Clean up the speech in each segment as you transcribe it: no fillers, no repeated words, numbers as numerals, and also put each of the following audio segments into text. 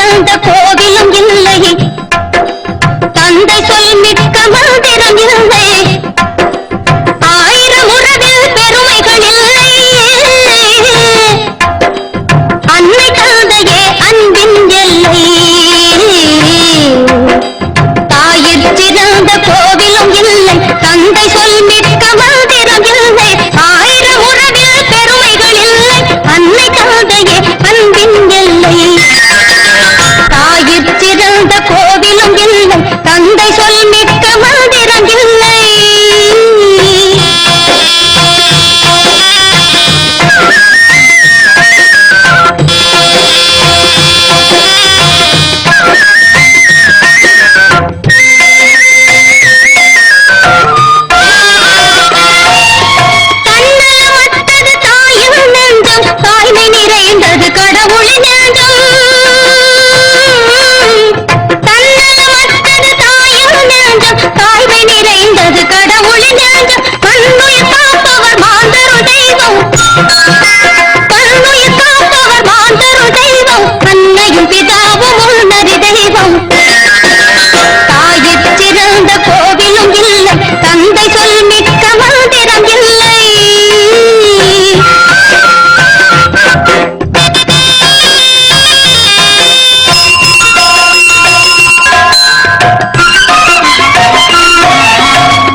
சிறந்த கோவிலும் இல்லை, தந்தை சொல் மிக்க மந்திரம் இல்லை, ஆயிரம் உறவில் பெருமைகள் இல்லை, அன்னை தந்தையே அன்பின் எல்லை, தாயிற் சிறந்த கோவிலும் இல்லை, தந்தை சொல் மிக்க மந்திரம் இல்லை, ஆயிரம் உறவில் பெருமைகள் இல்லை, அன்னை தந்தையே அன்பின் எல்லை, தாயிற் சிறந்த கோவிலும் இல்லை, தந்தை சொல் மிக்க மந்திரம் இல்லை. தன்னலமற்றது தாயின் நெஞ்சம், தாய்மை நிறைந்தது கடவுளின் நெஞ்சம், தன்னலமற்றது தாயின் நெஞ்சம், தாய்மை நிறைந்தது கடவுளின் நெஞ்சம், கண்ணுயிர் காப்பவர் மாந்தரு தெய்வம், கண்ணுயிர் காப்பவர் மாந்தரு தெய்வம், அன்னையும் பிதாவும் உள்நறி தெய்வம், தாயிற் சிறந்த கோவிலும் இல்லை, தந்தை சொல் மிக்க மந்திரம் இல்லை.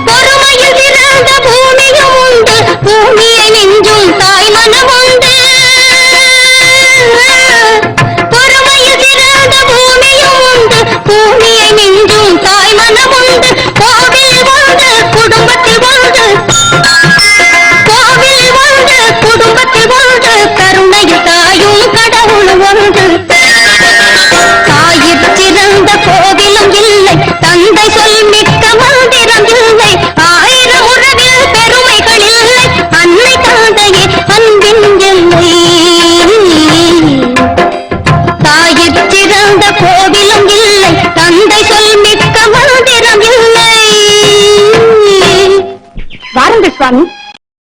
பொறுமையில் சிறந்த பூமியும் உண்டு, பூமியை மிஞ்சும் தாய் மனம் உண்டு, பொறுமையில் சிறந்த பூமியும் உண்டு, பூமியை மிஞ்சும் தாய் மனம் உண்டு, கோவில் உண்டு குடும்பத்தில் உண்டு, கோவில் உண்டு குடும்பத்தில் உண்டு, கருணையில் தாயும் கடவுளும் உண்டு, தாயிற் சிறந்த கோவிலும் இல்லை, தந்தை சொல் மிக்க மந்திரம் இல்லை, ஆயிரம் உறவில் பெருமைகள் இல்லை, அன்னை தந்தையே அன்பின் எல்லை, தாயிற் சிறந்த கோவிலும் இல்லை, தந்தை சொல் மிக்க மந்திரம் இல்லை. வாருங்கள் சுவாமி.